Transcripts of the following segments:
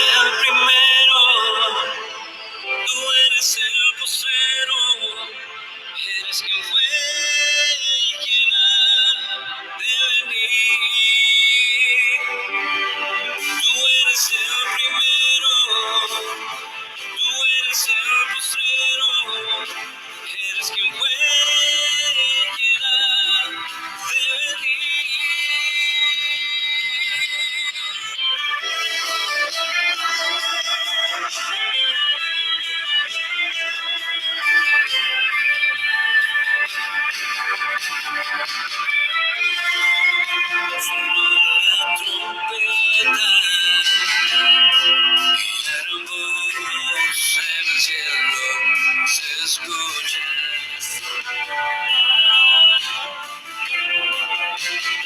el primero, tú eres el postrero, eres quien fue y quien ha de venir. Tú eres el primero, tú eres el postrero, eres quien fue y quien ha de venir. Sonó la trompeta y la gran voz en el cielo se escucha.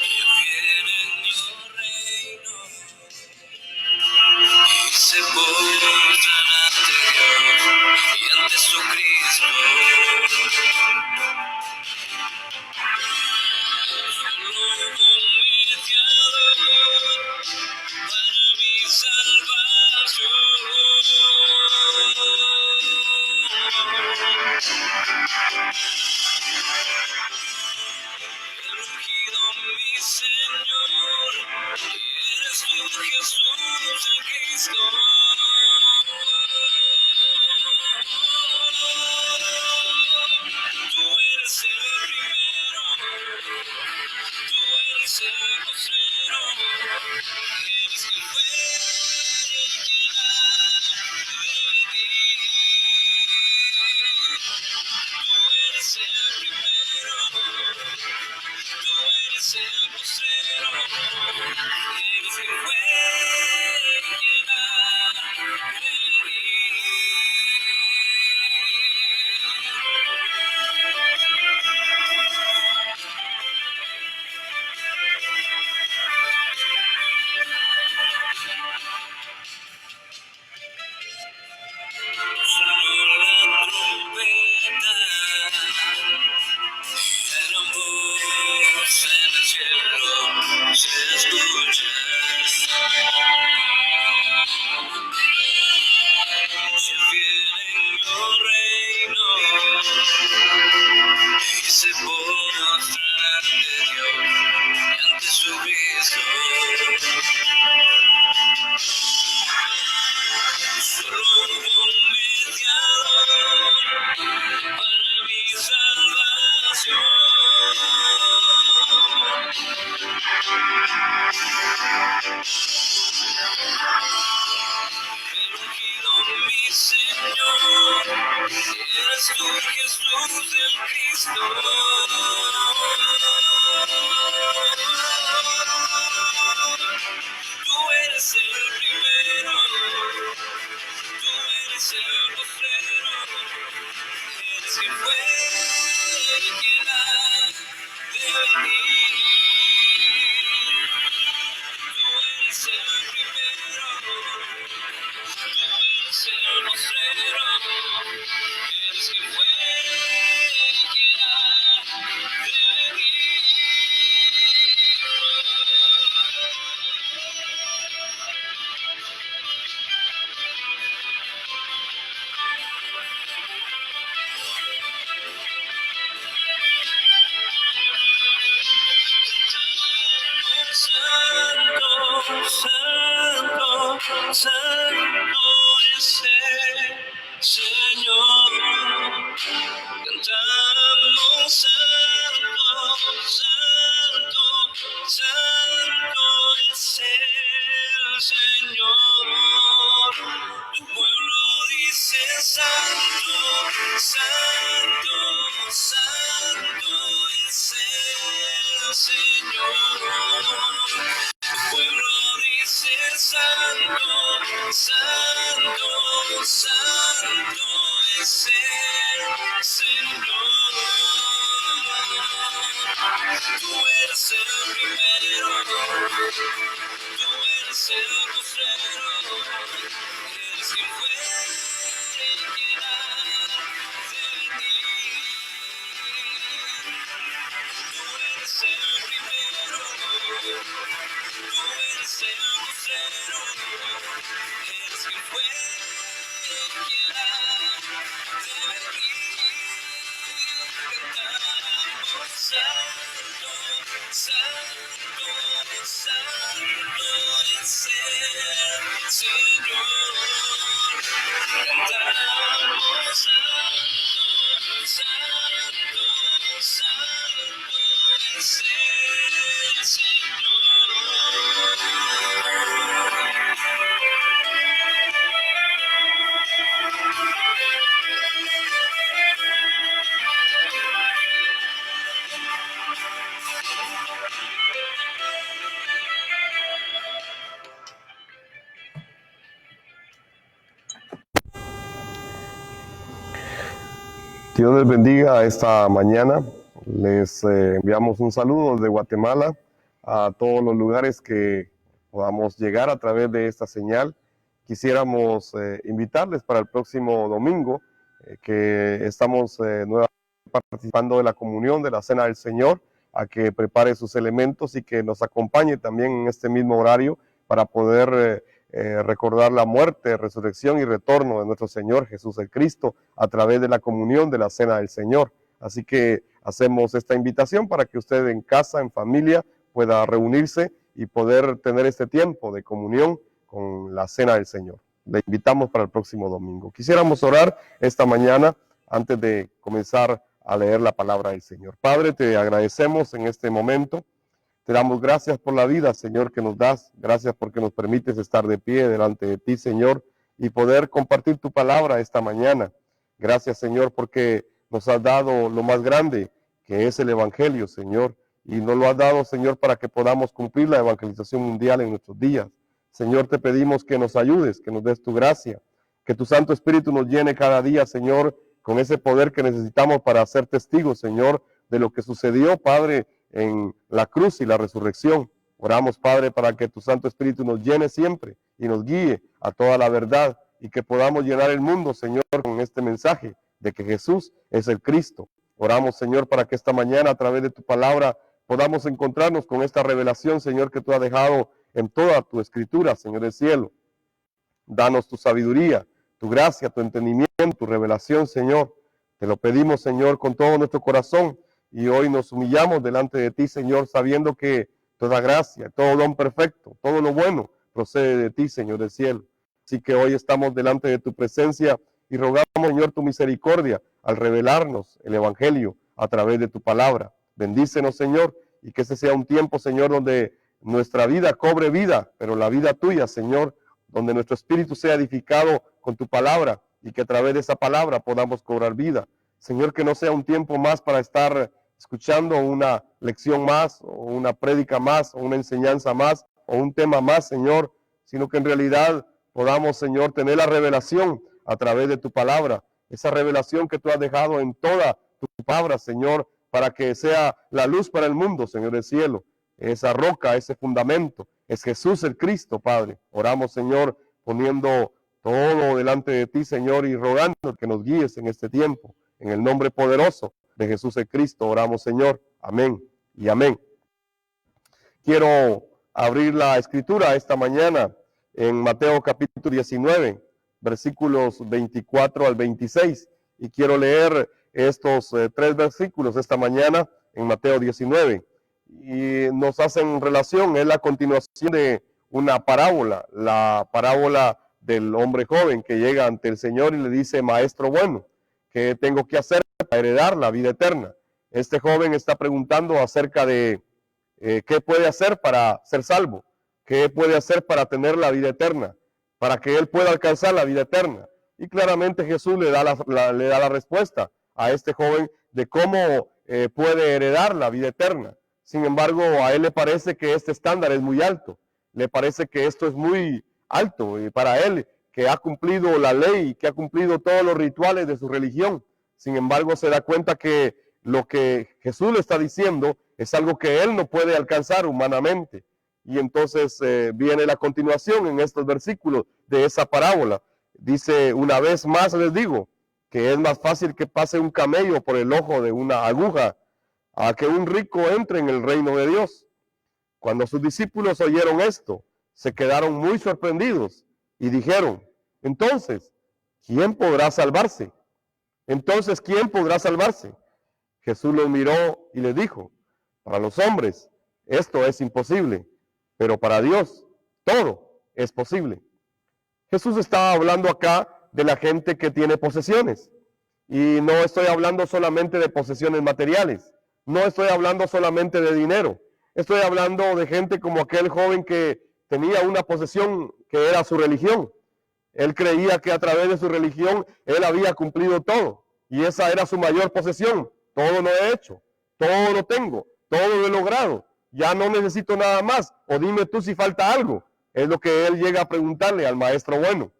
Ya viene el nuevo reino y se postran ante Dios y ante su Cristo. Solo un mediador para mi salvación. El ungido mi Señor, eres tú Jesús el Cristo. Tú eres el primero, tú eres el postrero, eres quien fue y quien ha de venir. Tú eres el primero, tú eres el postrero, eres quien fue y quien ha de venir. Sonó la trompeta, la gran voz en el cielo se escucha. Ya viene el reino y se postrará ante Dios y ante su Cristo. Solo un mediador para mi salvación. El ungido mi Señor, eres tú Jesús el Cristo. Tú eres el primero, tú eres el postrero, eres quien fue y quien ha de venir. Tú eres el primero, tú eres el postrero, eres quien fue y quien ha de venir. Santo, santo, santo es el Señor. Cantamos santo, santo, santo es el Señor. Tu pueblo dice santo, santo, santo es el Señor. Tu pueblo dice santo, santo, santo es el Señor. Tú eres el primero, tú eres el postrero, eres quien fue y quien ha de venir. Tú eres el primero, es que fue quien cantamos santo, santo, santo es el Señor. Cantamos santo, santo, santo es el Señor. Dios les bendiga esta mañana. Les enviamos un saludo desde Guatemala a todos los lugares que podamos llegar a través de esta señal. Quisiéramos invitarles para el próximo domingo, que estamos nuevamente participando de la comunión de la Cena del Señor, a que prepare sus elementos y que nos acompañe también en este mismo horario para poder recordar la muerte, resurrección y retorno de nuestro Señor Jesús el Cristo a través de la comunión de la Cena del Señor. Así que hacemos esta invitación para que usted en casa, en familia, pueda reunirse y poder tener este tiempo de comunión con la Cena del Señor. Le invitamos para el próximo domingo. Quisiéramos orar esta mañana antes de comenzar a leer la palabra del Señor. Padre, te agradecemos en este momento. Te damos gracias por la vida, Señor, que nos das. Gracias porque nos permites estar de pie delante de ti, Señor, y poder compartir tu palabra esta mañana. Gracias, Señor, porque nos has dado lo más grande, que es el Evangelio, Señor. Y nos lo has dado, Señor, para que podamos cumplir la evangelización mundial en nuestros días. Señor, te pedimos que nos ayudes, que nos des tu gracia, que tu Santo Espíritu nos llene cada día, Señor, con ese poder que necesitamos para ser testigos, Señor, de lo que sucedió, Padre, en la cruz y la resurrección. Oramos, Padre, para que tu Santo Espíritu nos llene siempre y nos guíe a toda la verdad y que podamos llenar el mundo, Señor, con este mensaje de que Jesús es el Cristo. Oramos, Señor, para que esta mañana a través de tu palabra podamos encontrarnos con esta revelación, Señor, que tú has dejado en toda tu escritura, Señor del cielo. Danos tu sabiduría, tu gracia, tu entendimiento, tu revelación, Señor. Te lo pedimos, Señor, con todo nuestro corazón. Y hoy nos humillamos delante de ti, Señor, sabiendo que toda gracia, todo don perfecto, todo lo bueno procede de ti, Señor del cielo. Así que hoy estamos delante de tu presencia y rogamos, Señor, tu misericordia al revelarnos el Evangelio a través de tu palabra. Bendícenos, Señor, y que ese sea un tiempo, Señor, donde nuestra vida cobre vida, pero la vida tuya, Señor, donde nuestro espíritu sea edificado con tu palabra y que a través de esa palabra podamos cobrar vida. Señor, que no sea un tiempo más para estar escuchando una lección más, o una prédica más, o una enseñanza más, o un tema más, Señor, sino que en realidad podamos, Señor, tener la revelación a través de tu palabra, esa revelación que tú has dejado en toda tu palabra, Señor, para que sea la luz para el mundo, Señor del cielo, esa roca, ese fundamento, es Jesús el Cristo, Padre. Oramos, Señor, poniendo todo delante de ti, Señor, y rogando que nos guíes en este tiempo. En el nombre poderoso de Jesús el Cristo, oramos, Señor. Amén y amén. Quiero abrir la escritura esta mañana en Mateo capítulo 19, versículos 24 al 26. Y quiero leer estos tres versículos esta mañana en Mateo 19. Y nos hacen relación, es la continuación de una parábola, la parábola del hombre joven que llega ante el Señor y le dice: Maestro bueno, ¿qué tengo que hacer para heredar la vida eterna? Este joven está preguntando acerca de qué puede hacer para ser salvo, qué puede hacer para tener la vida eterna, para que él pueda alcanzar la vida eterna. Y claramente Jesús le da la respuesta a este joven de cómo puede heredar la vida eterna. Sin embargo, a él le parece que este estándar es muy alto, le parece que esto es muy alto y para él, que ha cumplido la ley, que ha cumplido todos los rituales de su religión. Sin embargo, se da cuenta que lo que Jesús le está diciendo es algo que él no puede alcanzar humanamente. Y entonces viene la continuación en estos versículos de esa parábola. Dice: una vez más les digo que es más fácil que pase un camello por el ojo de una aguja a que un rico entre en el reino de Dios. Cuando sus discípulos oyeron esto, se quedaron muy sorprendidos y dijeron, entonces, ¿quién podrá salvarse? Entonces, ¿quién podrá salvarse? Jesús los miró y les dijo, para los hombres esto es imposible, pero para Dios todo es posible. Jesús estaba hablando acá de la gente que tiene posesiones. Y no estoy hablando solamente de posesiones materiales. No estoy hablando solamente de dinero. Estoy hablando de gente como aquel joven que tenía una posesión que era su religión. Él creía que a través de su religión él había cumplido todo. Y esa era su mayor posesión. Todo lo he hecho. Todo lo tengo. Todo lo he logrado. Ya no necesito nada más. O dime tú si falta algo. Es lo que él llega a preguntarle al maestro bueno.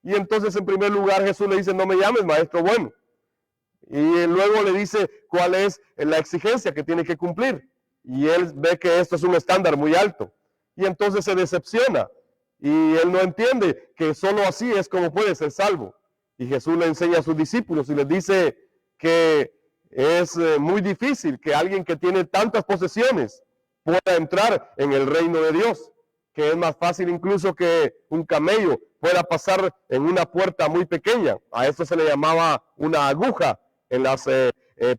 Y entonces en primer lugar Jesús le dice, no me llames maestro bueno. Y luego le dice cuál es la exigencia que tiene que cumplir. Y él ve que esto es un estándar muy alto. Y entonces se decepciona. Y él no entiende que solo así es como puede ser salvo. Y Jesús le enseña a sus discípulos y les dice que es muy difícil que alguien que tiene tantas posesiones pueda entrar en el reino de Dios. Que es más fácil incluso que un camello pueda pasar en una puerta muy pequeña. A esto se le llamaba una aguja. En las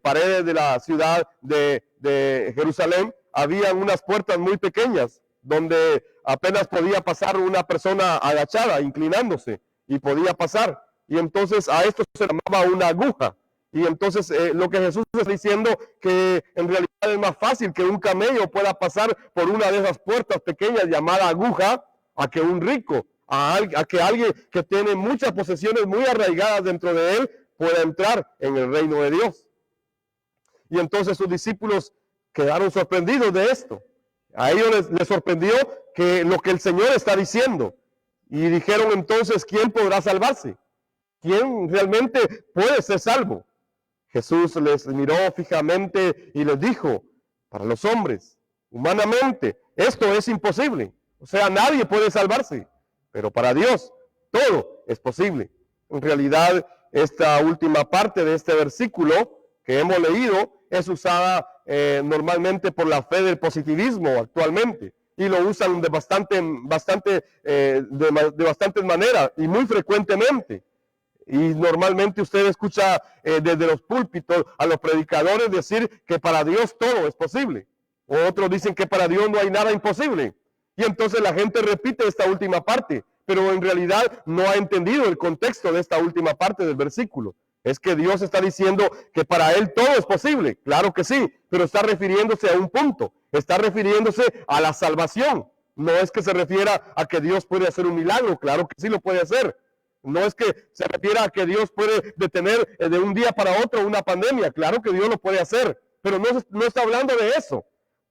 paredes de la ciudad de Jerusalén había unas puertas muy pequeñas donde apenas podía pasar una persona agachada, inclinándose, y podía pasar. Y entonces a esto se llamaba una aguja. Y entonces lo que Jesús está diciendo que en realidad es más fácil que un camello pueda pasar por una de esas puertas pequeñas llamada aguja a que un rico, a que alguien que tiene muchas posesiones muy arraigadas dentro de él pueda entrar en el reino de Dios. Y entonces sus discípulos quedaron sorprendidos de esto. A ellos les sorprendió que lo que el Señor está diciendo. Y dijeron entonces, ¿quién podrá salvarse? ¿Quién realmente puede ser salvo? Jesús les miró fijamente y les dijo, para los hombres, humanamente, esto es imposible. O sea, nadie puede salvarse. Pero para Dios, todo es posible. En realidad, esta última parte de este versículo que hemos leído es usada normalmente por la fe del positivismo actualmente y lo usan de bastantes maneras y muy frecuentemente. Y normalmente usted escucha desde los púlpitos a los predicadores decir que para Dios todo es posible. O otros dicen que para Dios no hay nada imposible. Y entonces la gente repite esta última parte, pero en realidad no ha entendido el contexto de esta última parte del versículo. Es que Dios está diciendo que para Él todo es posible. Claro que sí, pero está refiriéndose a un punto. Está refiriéndose a la salvación. No es que se refiera a que Dios puede hacer un milagro. Claro que sí lo puede hacer. No es que se refiera a que Dios puede detener de un día para otro una pandemia. Claro que Dios lo puede hacer, pero no está hablando de eso.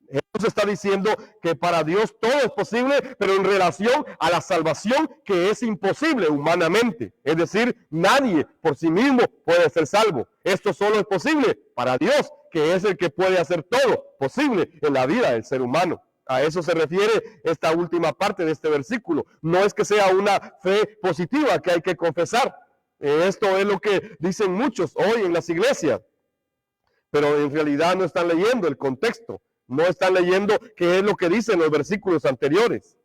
Jesús está diciendo que para Dios todo es posible, pero en relación a la salvación que es imposible humanamente. Es decir, nadie por sí mismo puede ser salvo. Esto solo es posible para Dios, que es el que puede hacer todo posible en la vida del ser humano. A eso se refiere esta última parte de este versículo. No es que sea una fe positiva que hay que confesar. Esto es lo que dicen muchos hoy en las iglesias. Pero en realidad no están leyendo el contexto. No están leyendo qué es lo que dicen los versículos anteriores.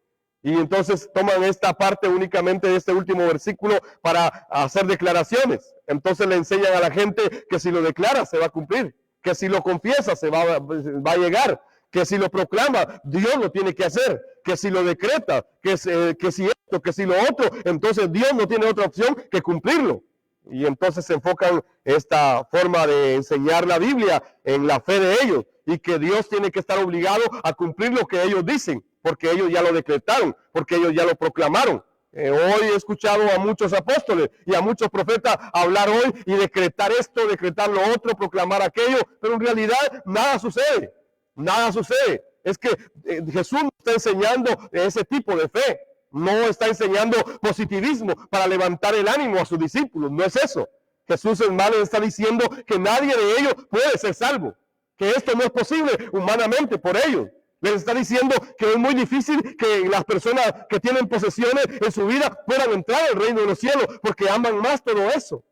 Y entonces toman esta parte únicamente de este último versículo para hacer declaraciones. Entonces le enseñan a la gente que si lo declara se va a cumplir. Que si lo confiesa se va a llegar. Que si lo proclama, Dios lo tiene que hacer, que si lo decreta, que si esto, que si lo otro, entonces Dios no tiene otra opción que cumplirlo. Y entonces se enfocan esta forma de enseñar la Biblia en la fe de ellos, y que Dios tiene que estar obligado a cumplir lo que ellos dicen, porque ellos ya lo decretaron, porque ellos ya lo proclamaron. Hoy he escuchado a muchos apóstoles y a muchos profetas hablar hoy y decretar esto, decretar lo otro, proclamar aquello, pero en realidad nada sucede. Nada sucede. Es que Jesús no está enseñando ese tipo de fe. No está enseñando positivismo para levantar el ánimo a sus discípulos. No es eso. Jesús, hermano, está diciendo que nadie de ellos puede ser salvo. Que esto no es posible humanamente por ellos. Les está diciendo que es muy difícil que las personas que tienen posesiones en su vida puedan entrar al reino de los cielos porque aman más todo eso.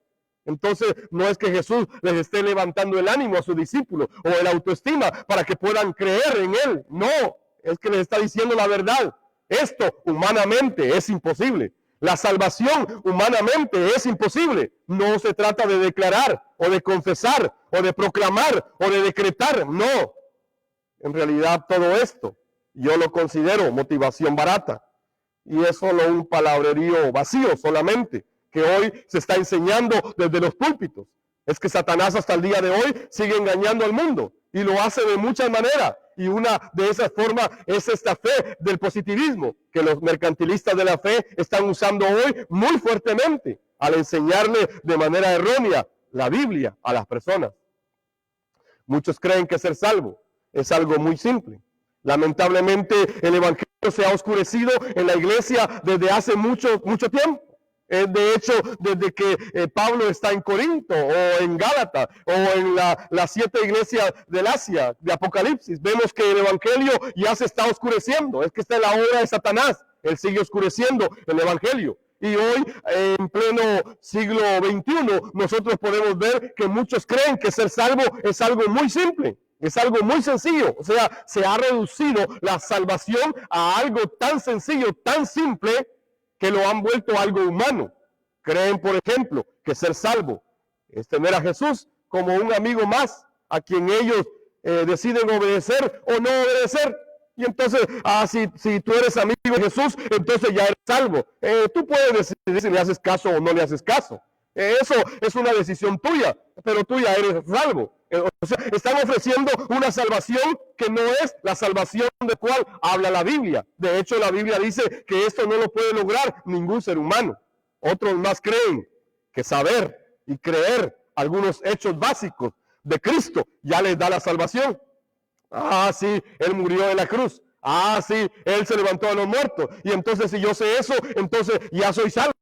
Entonces no es que Jesús les esté levantando el ánimo a sus discípulos o el autoestima para que puedan creer en Él. No, es que les está diciendo la verdad. Esto humanamente es imposible. La salvación humanamente es imposible. No se trata de declarar o de confesar o de proclamar o de decretar. No. En realidad todo esto yo lo considero motivación barata. Y es solo un palabrerío vacío solamente, que hoy se está enseñando desde los púlpitos. Es que Satanás hasta el día de hoy sigue engañando al mundo y lo hace de muchas maneras. Y una de esas formas es esta fe del positivismo, que los mercantilistas de la fe están usando hoy muy fuertemente al enseñarle de manera errónea la Biblia a las personas. Muchos creen que ser salvo es algo muy simple. Lamentablemente el evangelio se ha oscurecido en la iglesia desde hace mucho tiempo. De hecho, desde que Pablo está en Corinto o en Gálatas o en las 7 iglesias del Asia, de Apocalipsis, vemos que el evangelio ya se está oscureciendo. Es que está en la obra de Satanás. Él sigue oscureciendo el evangelio. Y hoy, en pleno siglo XXI, nosotros podemos ver que muchos creen que ser salvo es algo muy simple. Es algo muy sencillo. O sea, se ha reducido la salvación a algo tan sencillo, tan simple, que lo han vuelto algo humano. Creen, por ejemplo, que ser salvo es tener a Jesús como un amigo más a quien ellos deciden obedecer o no obedecer. Y entonces, si tú eres amigo de Jesús, entonces ya eres salvo. Tú puedes decidir si le haces caso o no le haces caso. Eso es una decisión tuya, pero tú ya eres salvo. O sea, están ofreciendo una salvación que no es la salvación de cual habla la Biblia. De hecho, la Biblia dice que esto no lo puede lograr ningún ser humano. Otros más creen que saber y creer algunos hechos básicos de Cristo ya les da la salvación. Ah, sí, Él murió en la cruz. Ah, sí, Él se levantó de los muertos. Y entonces si yo sé eso, entonces ya soy salvo.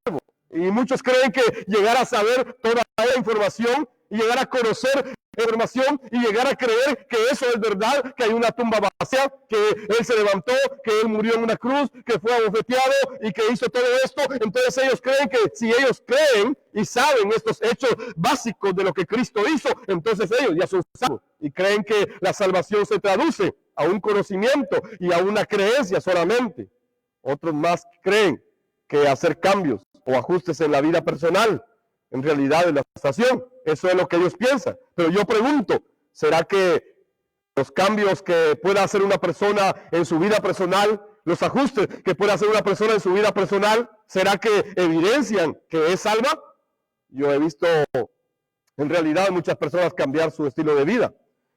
Y muchos creen que llegar a saber toda la información y llegar a conocer la información y llegar a creer que eso es verdad, que hay una tumba vacía, que Él se levantó, que Él murió en una cruz, que fue abofeteado y que hizo todo esto. Entonces ellos creen que si ellos creen y saben estos hechos básicos de lo que Cristo hizo, entonces ellos ya son salvos. Y creen que la salvación se traduce a un conocimiento y a una creencia solamente. Otros más creen que hacer cambios o ajustes en la vida personal, en realidad es la salvación. Eso es lo que ellos piensan. Pero yo pregunto, ¿será que los cambios que pueda hacer una persona en su vida personal, los ajustes que pueda hacer una persona en su vida personal, ¿será que evidencian que es salva? Yo he visto en realidad muchas personas cambiar su estilo de vida.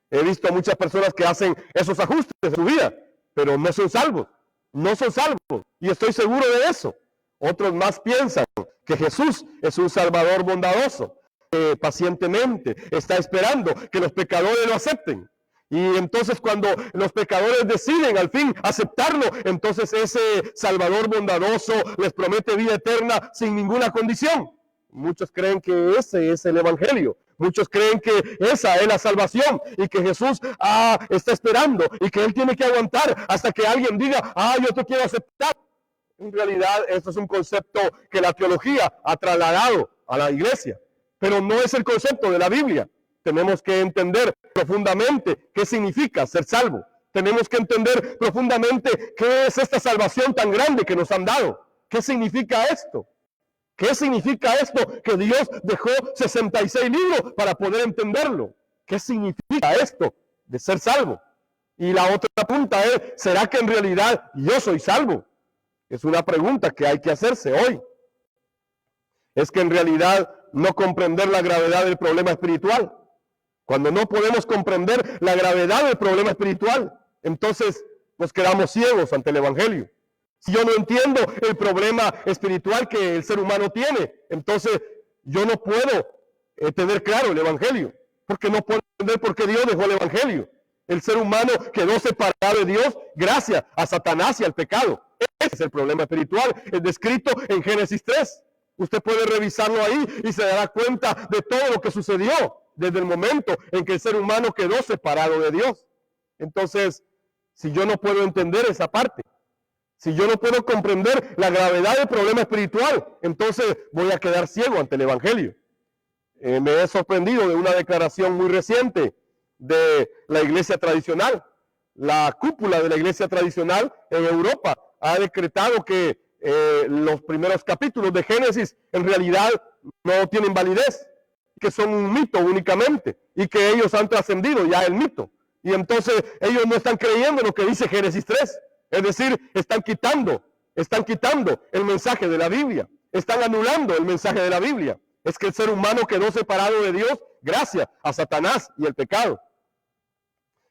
He visto muchas personas que hacen esos ajustes en su vida, pero no son salvos. No son salvos. Y estoy seguro de eso. Otros más piensan que Jesús es un Salvador bondadoso, que pacientemente está esperando que los pecadores lo acepten. Y entonces cuando los pecadores deciden al fin aceptarlo, entonces ese Salvador bondadoso les promete vida eterna sin ninguna condición. Muchos creen que ese es el Evangelio. Muchos creen que esa es la salvación y que Jesús está esperando y que Él tiene que aguantar hasta que alguien diga, yo te quiero aceptar. En realidad, esto es un concepto que la teología ha trasladado a la iglesia, pero no es el concepto de la Biblia. Tenemos que entender profundamente qué significa ser salvo. Tenemos que entender profundamente qué es esta salvación tan grande que nos han dado. ¿Qué significa esto? ¿Qué significa esto? Que Dios dejó 66 libros para poder entenderlo. ¿Qué significa esto de ser salvo? Y la otra pregunta es, ¿será que en realidad yo soy salvo? Es una pregunta que hay que hacerse hoy. Es que en realidad no comprender la gravedad del problema espiritual. Cuando no podemos comprender la gravedad del problema espiritual, entonces nos quedamos ciegos ante el Evangelio. Si yo no entiendo el problema espiritual que el ser humano tiene, entonces yo no puedo tener claro el Evangelio, porque no puedo entender por qué Dios dejó el Evangelio. El ser humano quedó separado de Dios gracias a Satanás y al pecado. Ese es el problema espiritual, es descrito en Génesis 3. Usted puede revisarlo ahí y se dará cuenta de todo lo que sucedió desde el momento en que el ser humano quedó separado de Dios. Entonces, si yo no puedo entender esa parte, si yo no puedo comprender la gravedad del problema espiritual, entonces voy a quedar ciego ante el Evangelio. Me he sorprendido de una declaración muy reciente de la iglesia tradicional, La cúpula de la iglesia tradicional en Europa ha decretado que los primeros capítulos de Génesis en realidad no tienen validez, que son un mito únicamente y que ellos han trascendido ya el mito. Y entonces ellos no están creyendo en lo que dice Génesis 3. Es decir, están quitando el mensaje de la Biblia. Están anulando el mensaje de la Biblia. Es que el ser humano quedó separado de Dios gracias a Satanás y el pecado.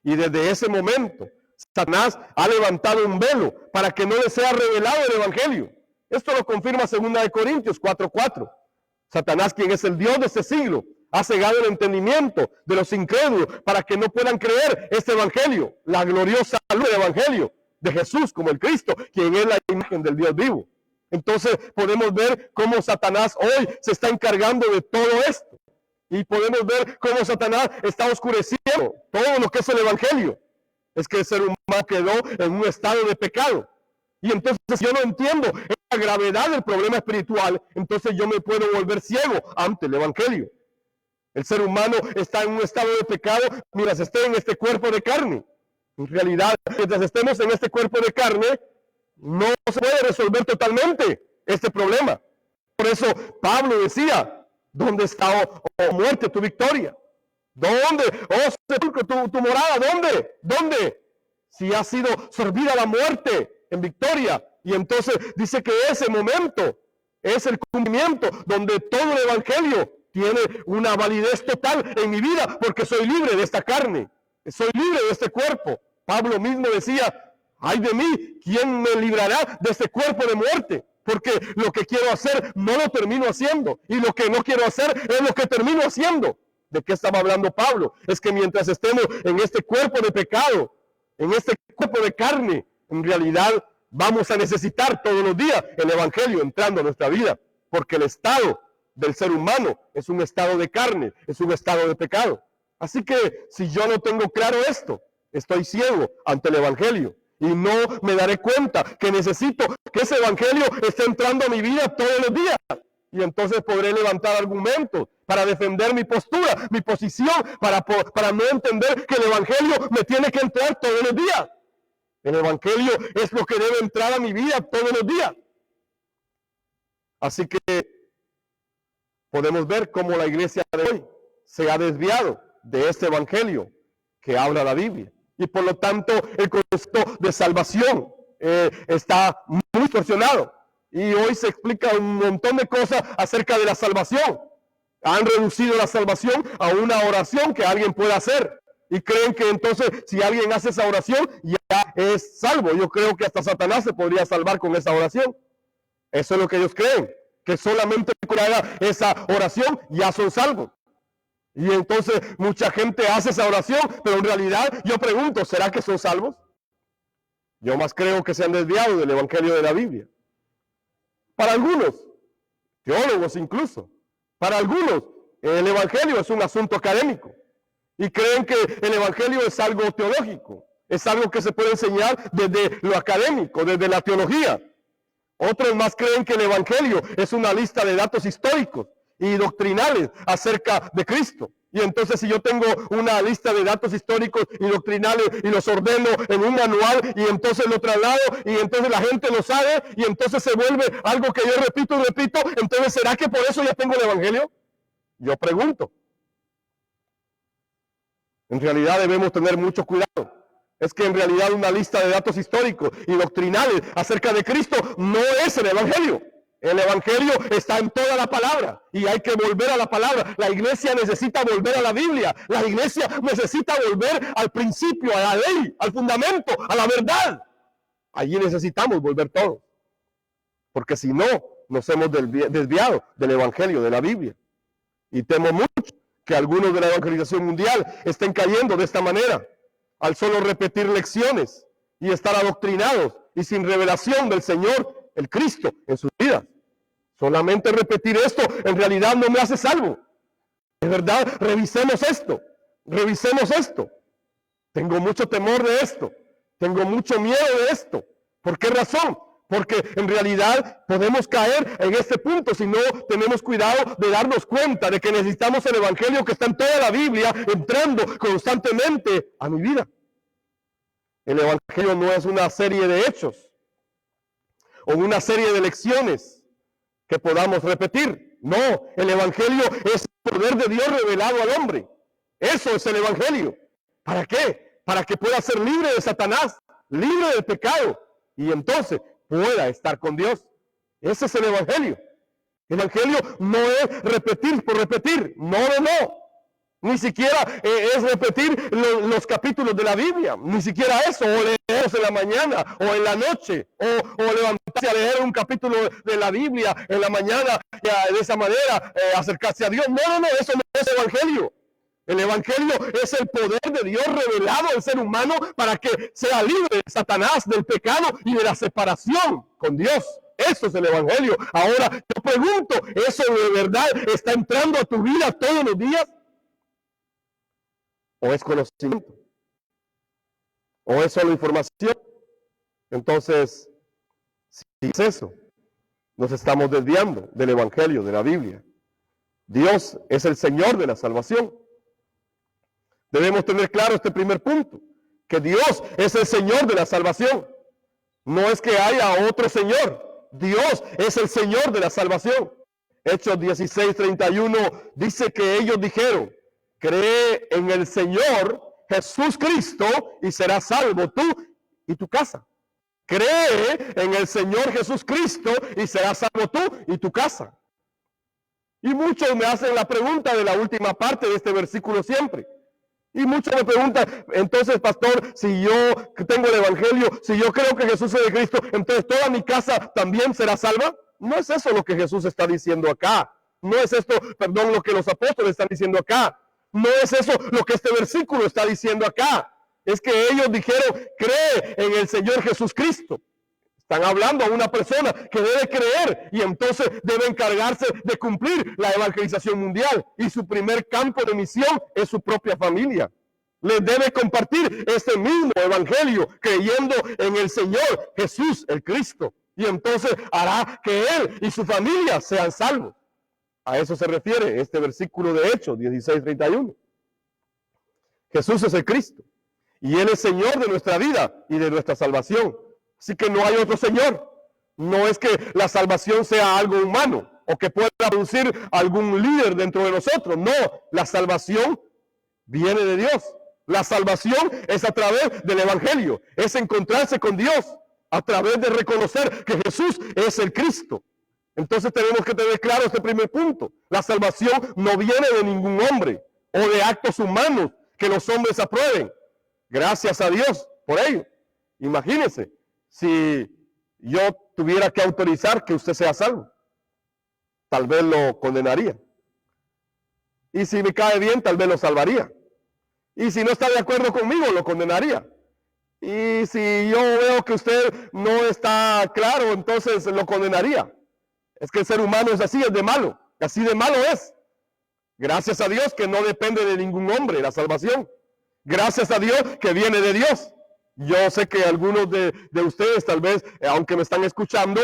Y desde ese momento, Satanás ha levantado un velo para que no le sea revelado el Evangelio. Esto lo confirma 2 Corintios 4:4. Satanás, quien es el Dios de este siglo, ha cegado el entendimiento de los incrédulos para que no puedan creer este Evangelio, la gloriosa luz del Evangelio de Jesús como el Cristo, quien es la imagen del Dios vivo. Entonces podemos ver cómo Satanás hoy se está encargando de todo esto. Y podemos ver cómo Satanás está oscureciendo todo lo que es el Evangelio. Es que el ser humano quedó en un estado de pecado. Y entonces si yo no entiendo la gravedad del problema espiritual, entonces yo me puedo volver ciego ante el Evangelio. El ser humano está en un estado de pecado mientras esté en este cuerpo de carne. En realidad, mientras estemos en este cuerpo de carne, no se puede resolver totalmente este problema. Por eso Pablo decía, ¿dónde está, oh muerte, tu victoria? ¿Dónde? Oh sepulcro, tu morada, ¿dónde? ¿Dónde? Si ha sido sorbida la muerte en victoria. Y entonces dice que ese momento es el cumplimiento donde todo el Evangelio tiene una validez total en mi vida, porque soy libre de esta carne, soy libre de este cuerpo. Pablo mismo decía, ay de mí, ¿quién me librará de este cuerpo de muerte? Porque lo que quiero hacer no lo termino haciendo, y lo que no quiero hacer es lo que termino haciendo. ¿De qué estaba hablando Pablo? Es que mientras estemos en este cuerpo de pecado, en este cuerpo de carne, en realidad vamos a necesitar todos los días el Evangelio entrando a nuestra vida, porque el estado del ser humano es un estado de carne, es un estado de pecado. Así que si yo no tengo claro esto, estoy ciego ante el Evangelio y no me daré cuenta que necesito que ese Evangelio esté entrando a mi vida todos los días. Y entonces podré levantar argumentos para defender mi postura, mi posición, para no entender que el Evangelio me tiene que entrar todos los días. El Evangelio es lo que debe entrar a mi vida todos los días. Así que podemos ver cómo la iglesia de hoy se ha desviado de este Evangelio que habla la Biblia. Y por lo tanto el concepto de salvación está muy distorsionado. Y hoy se explica un montón de cosas acerca de la salvación. Han reducido la salvación a una oración que alguien puede hacer. Y creen que entonces si alguien hace esa oración ya es salvo. Yo creo que hasta Satanás se podría salvar con esa oración. Eso es lo que ellos creen. Que solamente con haga esa oración ya son salvos. Y entonces mucha gente hace esa oración, pero en realidad yo pregunto, ¿será que son salvos? Yo más creo que se han desviado del Evangelio de la Biblia. Para algunos, teólogos incluso, para algunos el Evangelio es un asunto académico y creen que el Evangelio es algo teológico, es algo que se puede enseñar desde lo académico, desde la teología. Otros más creen que el Evangelio es una lista de datos históricos y doctrinales acerca de Cristo. Y entonces si yo tengo una lista de datos históricos y doctrinales y los ordeno en un manual y entonces lo traslado y entonces la gente lo sabe y entonces se vuelve algo que yo repito y repito, entonces ¿será que por eso ya tengo el Evangelio? Yo pregunto. En realidad debemos tener mucho cuidado. Es que en realidad una lista de datos históricos y doctrinales acerca de Cristo no es el Evangelio. El Evangelio está en toda la palabra y hay que volver a la palabra. La iglesia necesita volver a la Biblia. La iglesia necesita volver al principio, a la ley, al fundamento, a la verdad. Allí necesitamos volver todos. Porque si no, nos hemos desviado del Evangelio, de la Biblia. Y temo mucho que algunos de la evangelización mundial estén cayendo de esta manera, al solo repetir lecciones y estar adoctrinados y sin revelación del Señor, el Cristo, en sus vidas. Solamente repetir esto en realidad no me hace salvo. De verdad, revisemos esto. Revisemos esto. Tengo mucho temor de esto. Tengo mucho miedo de esto. ¿Por qué razón? Porque en realidad podemos caer en este punto si no tenemos cuidado de darnos cuenta de que necesitamos el Evangelio que está en toda la Biblia entrando constantemente a mi vida. El Evangelio no es una serie de hechos o una serie de lecciones que podamos repetir. No, el Evangelio es el poder de Dios revelado al hombre. Eso es el Evangelio. ¿Para qué? Para que pueda ser libre de Satanás, libre del pecado, y entonces pueda estar con Dios. Ese es el Evangelio. El Evangelio no es repetir por repetir. No. Ni siquiera es repetir los capítulos de la Biblia. Ni siquiera eso. O leerlos en la mañana o en la noche. O levantarse a leer un capítulo de la Biblia en la mañana. De esa manera acercarse a Dios. No. Eso no es Evangelio. El Evangelio es el poder de Dios revelado al ser humano para que sea libre de Satanás, del pecado y de la separación con Dios. Eso es el Evangelio. Ahora yo pregunto, ¿eso de verdad está entrando a tu vida todos los días? ¿O es conocimiento? ¿O es solo información? Entonces, si es eso, nos estamos desviando del Evangelio, de la Biblia. Dios es el Señor de la salvación. Debemos tener claro este primer punto, que Dios es el Señor de la salvación. No es que haya otro Señor. Dios es el Señor de la salvación. Hechos 16:31 dice que ellos dijeron: cree en el Señor Jesús Cristo y serás salvo tú y tu casa. Cree en el Señor Jesús Cristo y serás salvo tú y tu casa. Y muchos me hacen la pregunta de la última parte de este versículo siempre. Y muchos me preguntan, entonces, pastor, si yo tengo el Evangelio, si yo creo que Jesús es de Cristo, entonces toda mi casa también será salva. No es eso lo que Jesús está diciendo acá. No es esto, perdón, lo que los apóstoles están diciendo acá. No es eso lo que este versículo está diciendo acá. Es que ellos dijeron, cree en el Señor Jesús Cristo. Están hablando a una persona que debe creer y entonces debe encargarse de cumplir la evangelización mundial. Y su primer campo de misión es su propia familia. Les debe compartir este mismo evangelio creyendo en el Señor Jesús, el Cristo. Y entonces hará que él y su familia sean salvos. A eso se refiere este versículo de Hechos 16:31. Jesús es el Cristo y Él es Señor de nuestra vida y de nuestra salvación. Así que no hay otro Señor. No es que la salvación sea algo humano o que pueda producir algún líder dentro de nosotros. No, la salvación viene de Dios. La salvación es a través del Evangelio. Es encontrarse con Dios a través de reconocer que Jesús es el Cristo. Entonces tenemos que tener claro este primer punto. La salvación no viene de ningún hombre o de actos humanos que los hombres aprueben. Gracias a Dios por ello. Imagínense si yo tuviera que autorizar que usted sea salvo. Tal vez lo condenaría. Y si me cae bien, tal vez lo salvaría. Y si no está de acuerdo conmigo, lo condenaría. Y si yo veo que usted no está claro, entonces lo condenaría. Es que el ser humano es así, es de malo. Así de malo es. Gracias a Dios que no depende de ningún hombre la salvación. Gracias a Dios que viene de Dios. Yo sé que algunos de ustedes tal vez, aunque me están escuchando,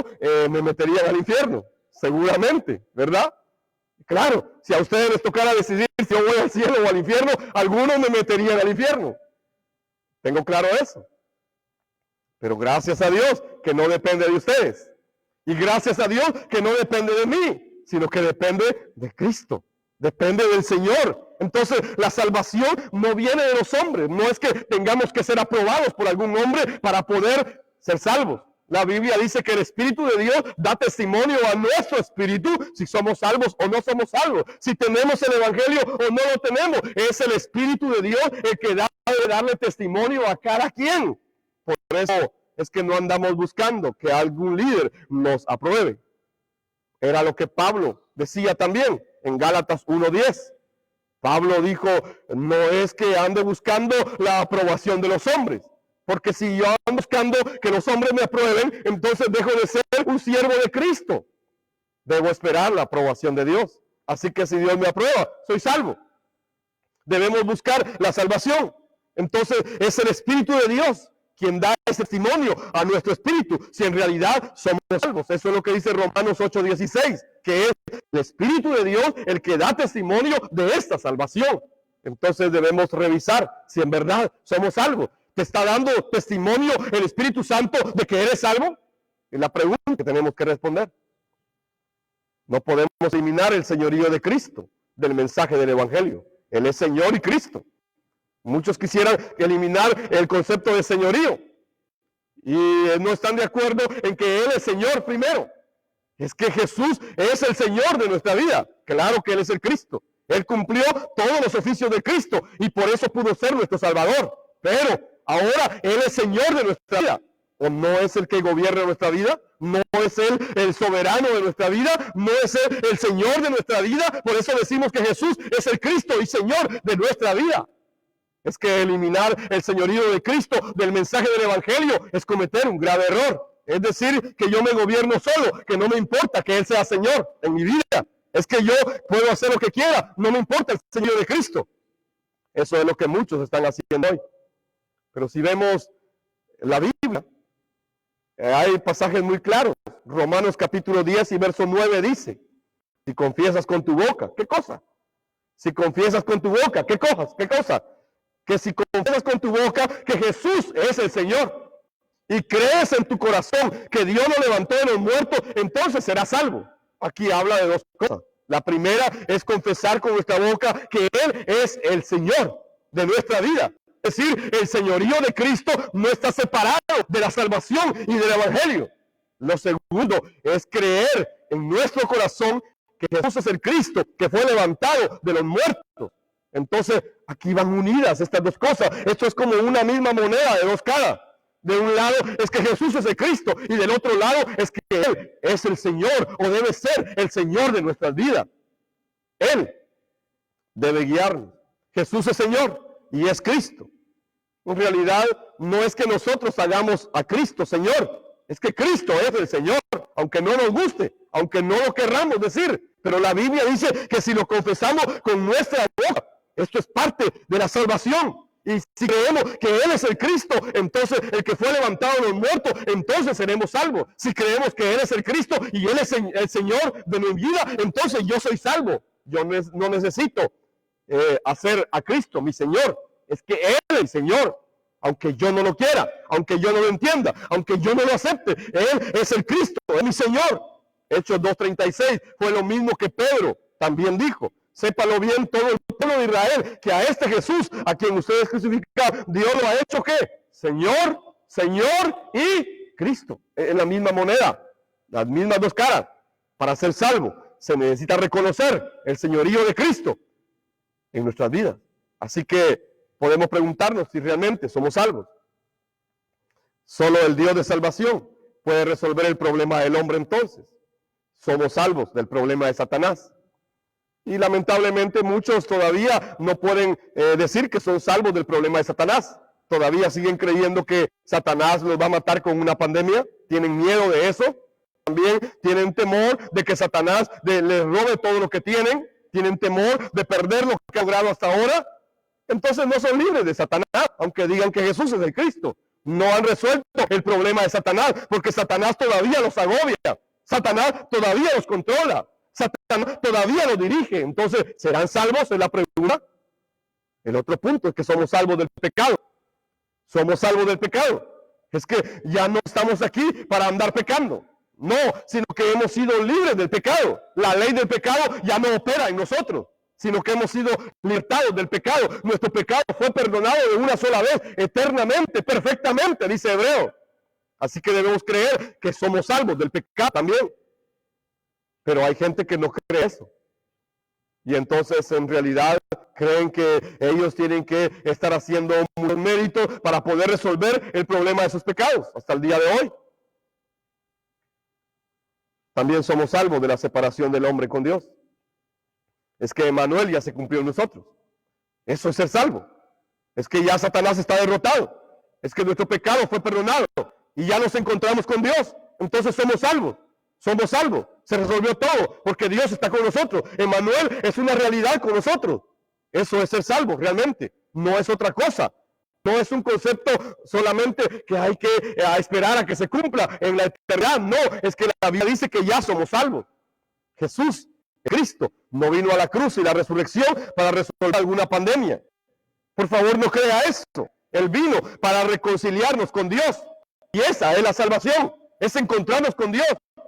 me meterían al infierno. Seguramente, ¿verdad? Claro, si a ustedes les tocara decidir si yo voy al cielo o al infierno, algunos me meterían al infierno. Tengo claro eso. Pero gracias a Dios que no depende de ustedes. Y gracias a Dios que no depende de mí, sino que depende de Cristo. Depende del Señor. Entonces la salvación no viene de los hombres. No es que tengamos que ser aprobados por algún hombre para poder ser salvos. La Biblia dice que el Espíritu de Dios da testimonio a nuestro espíritu si somos salvos o no somos salvos. Si tenemos el Evangelio o no lo tenemos. Es el Espíritu de Dios el que debe darle testimonio a cada quien. Por eso es que no andamos buscando que algún líder nos apruebe. Era lo que Pablo decía también en Gálatas 1:10. Pablo dijo, no es que ande buscando la aprobación de los hombres, porque si yo ando buscando que los hombres me aprueben, entonces dejo de ser un siervo de Cristo. Debo esperar la aprobación de Dios. Así que si Dios me aprueba, soy salvo. Debemos buscar la salvación. Entonces es el Espíritu de Dios quien da ese testimonio a nuestro espíritu, si en realidad somos salvos. Eso es lo que dice Romanos 8:16, que es el Espíritu de Dios el que da testimonio de esta salvación. Entonces debemos revisar si en verdad somos salvos. ¿Te está dando testimonio el Espíritu Santo de que eres salvo? Es la pregunta que tenemos que responder. No podemos eliminar el señorío de Cristo del mensaje del Evangelio. Él es Señor y Cristo. Muchos quisieran eliminar el concepto de señorío y no están de acuerdo en que Él es Señor primero. Es que Jesús es el Señor de nuestra vida. Claro que Él es el Cristo. Él cumplió todos los oficios de Cristo y por eso pudo ser nuestro Salvador. Pero ahora Él es Señor de nuestra vida. ¿O no es el que gobierna nuestra vida? ¿No es Él el soberano de nuestra vida? ¿No es Él el Señor de nuestra vida? Por eso decimos que Jesús es el Cristo y Señor de nuestra vida. Es que eliminar el señorío de Cristo del mensaje del Evangelio es cometer un grave error. Es decir, que yo me gobierno solo, que no me importa que Él sea Señor en mi vida. Es que yo puedo hacer lo que quiera, no me importa el señorío de Cristo. Eso es lo que muchos están haciendo hoy. Pero si vemos la Biblia, hay pasajes muy claros. Romanos capítulo 10 y verso 9 dice, si confiesas con tu boca, ¿qué cosa? Si confiesas con tu boca, ¿qué cosa? ¿Qué cosa? Que si confiesas con tu boca que Jesús es el Señor y crees en tu corazón que Dios lo levantó de los muertos, entonces serás salvo. Aquí habla de dos cosas. La primera es confesar con nuestra boca que Él es el Señor de nuestra vida. Es decir, el señorío de Cristo no está separado de la salvación y del Evangelio. Lo segundo es creer en nuestro corazón que Jesús es el Cristo que fue levantado de los muertos. Entonces, aquí van unidas estas dos cosas. Esto es como una misma moneda de dos caras. De un lado es que Jesús es el Cristo y del otro lado es que Él es el Señor o debe ser el Señor de nuestras vidas. Él debe guiarnos. Jesús es Señor y es Cristo. En realidad no es que nosotros hagamos a Cristo Señor, es que Cristo es el Señor, aunque no nos guste, aunque no lo querramos decir. Pero la Biblia dice que si lo confesamos con nuestra boca, esto es parte de la salvación. Y si creemos que Él es el Cristo, entonces el que fue levantado de los muertos, entonces seremos salvos. Si creemos que Él es el Cristo y Él es el Señor de mi vida, entonces yo soy salvo. Yo no necesito hacer a Cristo mi Señor. Es que Él es el Señor. Aunque yo no lo quiera, aunque yo no lo entienda, aunque yo no lo acepte, Él es el Cristo, es mi Señor. Hechos 2:36 fue lo mismo que Pedro también dijo. Sépalo bien todo el pueblo de Israel, que a este Jesús, a quien ustedes crucificaron, Dios lo ha hecho ¿qué? Señor, Señor y Cristo. En la misma moneda, las mismas dos caras. Para ser salvo, se necesita reconocer el señorío de Cristo en nuestras vidas. Así que podemos preguntarnos si realmente somos salvos. Solo el Dios de salvación puede resolver el problema del hombre entonces. Somos salvos del problema de Satanás. Y lamentablemente muchos todavía no pueden decir que son salvos del problema de Satanás. Todavía siguen creyendo que Satanás los va a matar con una pandemia. Tienen miedo de eso. También tienen temor de que Satanás les robe todo lo que tienen. Tienen temor de perder lo que han logrado hasta ahora. Entonces no son libres de Satanás, aunque digan que Jesús es el Cristo. No han resuelto el problema de Satanás, porque Satanás todavía los agobia. Satanás todavía los controla. Satanás todavía los dirige. Entonces, ¿serán salvos? Es la pregunta. El otro punto es que somos salvos del pecado. Somos salvos del pecado. Es que ya no estamos aquí para andar pecando. No, sino que hemos sido libres del pecado. La ley del pecado ya no opera en nosotros, sino que hemos sido libertados del pecado. Nuestro pecado fue perdonado de una sola vez, eternamente, perfectamente, dice Hebreo. Así que debemos creer que somos salvos del pecado también. Pero hay gente que no cree eso. Y entonces en realidad creen que ellos tienen que estar haciendo un mérito para poder resolver el problema de sus pecados hasta el día de hoy. También somos salvos de la separación del hombre con Dios. Es que Emmanuel ya se cumplió en nosotros. Eso es ser salvo. Es que ya Satanás está derrotado. Es que nuestro pecado fue perdonado y ya nos encontramos con Dios. Entonces somos salvos. Somos salvos. Se resolvió todo porque Dios está con nosotros. Emmanuel es una realidad con nosotros. Eso es ser salvo realmente. No es otra cosa. No es un concepto solamente que hay que esperar a que se cumpla en la eternidad. No, es que la Biblia dice que ya somos salvos. Jesús, Cristo, no vino a la cruz y la resurrección para resolver alguna pandemia. Por favor, no crea esto. Él vino para reconciliarnos con Dios. Y esa es la salvación, es encontrarnos con Dios.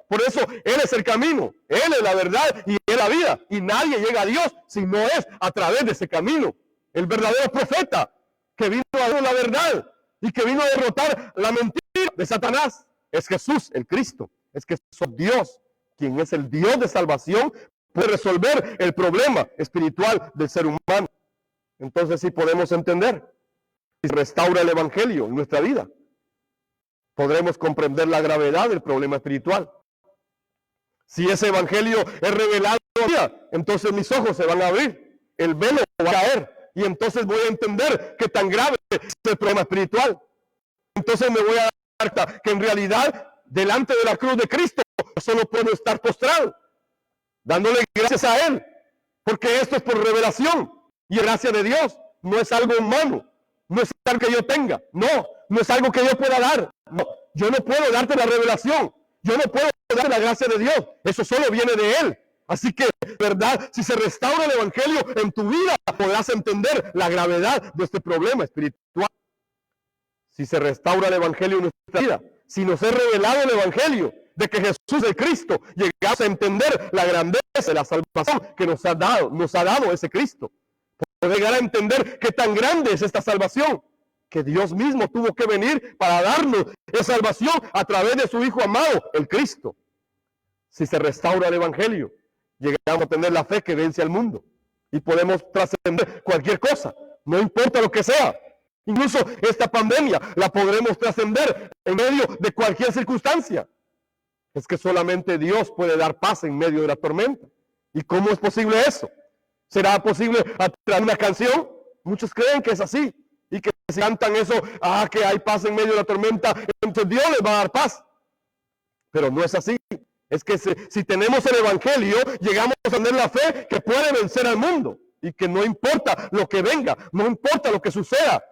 Por eso Él es el camino, Él es la verdad y Él es la vida. Y nadie llega a Dios si no es a través de ese camino. El verdadero profeta que vino a dar la verdad y que vino a derrotar la mentira de Satanás es Jesús, el Cristo. Es que Dios, quien es el Dios de salvación, puede resolver el problema espiritual del ser humano. Entonces sí podemos entender, si restaura el evangelio en nuestra vida, podremos comprender la gravedad del problema espiritual. Si ese evangelio es revelado, entonces mis ojos se van a abrir, el velo va a caer, y entonces voy a entender qué tan grave es el problema espiritual. Entonces me voy a dar cuenta que en realidad, delante de la cruz de Cristo, solo puedo estar postrado, dándole gracias a Él, porque esto es por revelación, y gracia de Dios, no es algo humano, no es algo que yo tenga, no es algo que yo pueda dar, no, yo no puedo darte la revelación, yo no puedo darte la gracia de Dios, eso solo viene de Él. Así que, verdad, si se restaura el evangelio en tu vida, podrás entender la gravedad de este problema espiritual. Si se restaura el evangelio en nuestra vida, si nos es revelado el evangelio de que Jesús es Cristo, llegamos a entender la grandeza de la salvación que nos ha dado ese Cristo. Podemos llegar a entender qué tan grande es esta salvación, que Dios mismo tuvo que venir para darnos esa salvación a través de su Hijo amado, el Cristo. Si se restaura el evangelio, llegamos a tener la fe que vence al mundo y podemos trascender cualquier cosa, no importa lo que sea. Incluso esta pandemia la podremos trascender en medio de cualquier circunstancia. Es que solamente Dios puede dar paz en medio de la tormenta. ¿Y cómo es posible eso? ¿Será posible a través de una canción? Muchos creen que es así y que si cantan eso, que hay paz en medio de la tormenta, entonces Dios les va a dar paz. Pero no es así. Es que si tenemos el evangelio, llegamos a tener la fe que puede vencer al mundo y que no importa lo que venga, no importa lo que suceda,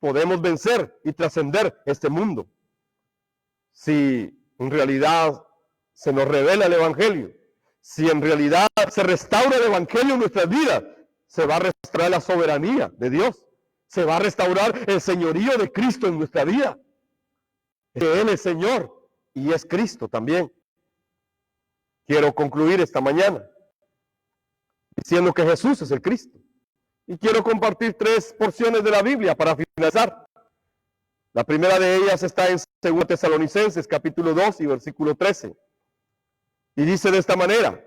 podemos vencer y trascender este mundo. Si en realidad se nos revela el evangelio, si en realidad se restaura el evangelio en nuestras vidas, se va a restaurar la soberanía de Dios, se va a restaurar el señorío de Cristo en nuestra vida. Que Él es Señor y es Cristo también. Quiero concluir esta mañana diciendo que Jesús es el Cristo. Y quiero compartir 3 porciones de la Biblia para finalizar. La primera de ellas está en 2 Tesalonicenses, capítulo 2 y versículo 13. Y dice de esta manera: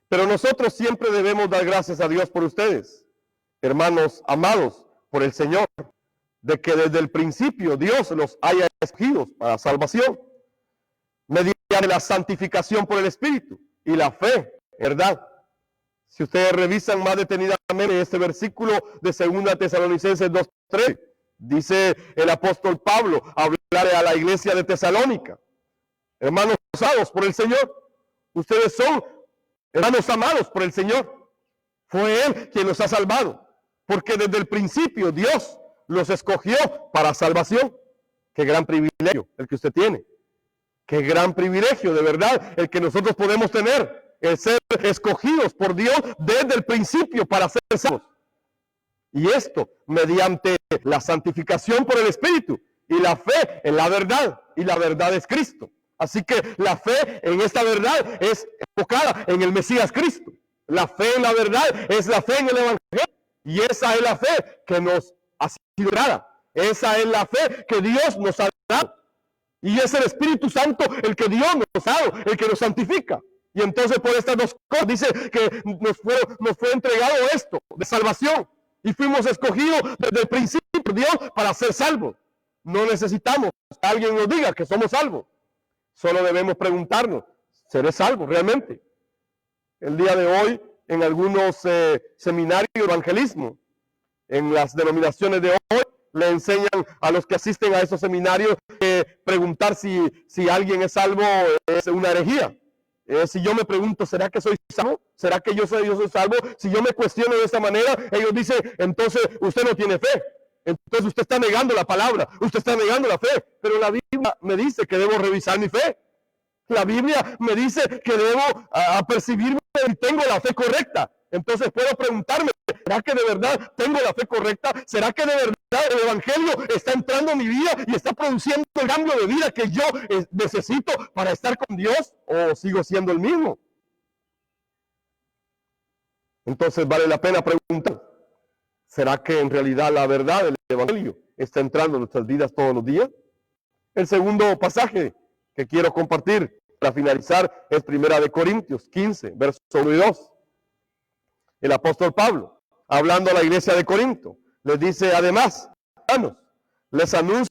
pero nosotros siempre debemos dar gracias a Dios por ustedes, hermanos amados por el Señor, de que desde el principio Dios los haya escogido para salvación, mediante la santificación por el Espíritu y la fe, ¿verdad? Si ustedes revisan más detenidamente este versículo de 2 Tesalonicenses 2:13, dice el apóstol Pablo, hablarle a la iglesia de Tesalónica: hermanos amados por el Señor, ustedes son hermanos amados por el Señor. Fue Él quien los ha salvado, porque desde el principio Dios los escogió para salvación. Qué gran privilegio el que usted tiene. Qué gran privilegio, de verdad, el que nosotros podemos tener, el ser escogidos por Dios desde el principio para ser salvos. Y esto mediante la santificación por el Espíritu y la fe en la verdad, y la verdad es Cristo. Así que la fe en esta verdad es enfocada en el Mesías Cristo. La fe en la verdad es la fe en el Evangelio, y esa es la fe que nos ha sido dada. Esa es la fe que Dios nos ha dado. Y es el Espíritu Santo el que Dios nos ha dado, el que nos santifica. Y entonces por estas 2 cosas dice que nos fue entregado esto de salvación. Y fuimos escogidos desde el principio por Dios para ser salvos. No necesitamos que alguien nos diga que somos salvos. Solo debemos preguntarnos: ¿seré salvo realmente? El día de hoy, en algunos seminarios de evangelismo, en las denominaciones de hoy, le enseñan a los que asisten a esos seminarios preguntar si alguien es salvo es una herejía. Si yo me pregunto, ¿será que soy salvo? ¿Será que yo soy salvo? Si yo me cuestiono de esta manera, ellos dicen: entonces usted no tiene fe. Entonces usted está negando la palabra, usted está negando la fe. Pero la Biblia me dice que debo revisar mi fe. La Biblia me dice que debo apercibirme si tengo la fe correcta. Entonces puedo preguntarme, ¿será que de verdad tengo la fe correcta? ¿Será que de verdad el evangelio está entrando en mi vida y está produciendo el cambio de vida que yo necesito para estar con Dios? ¿O sigo siendo el mismo? Entonces vale la pena preguntar, ¿será que en realidad la verdad del evangelio está entrando en nuestras vidas todos los días? El segundo pasaje que quiero compartir para finalizar es 1 Corintios 15, versos 1 y 2. El apóstol Pablo, hablando a la iglesia de Corinto, les dice además, hermanos, les anuncio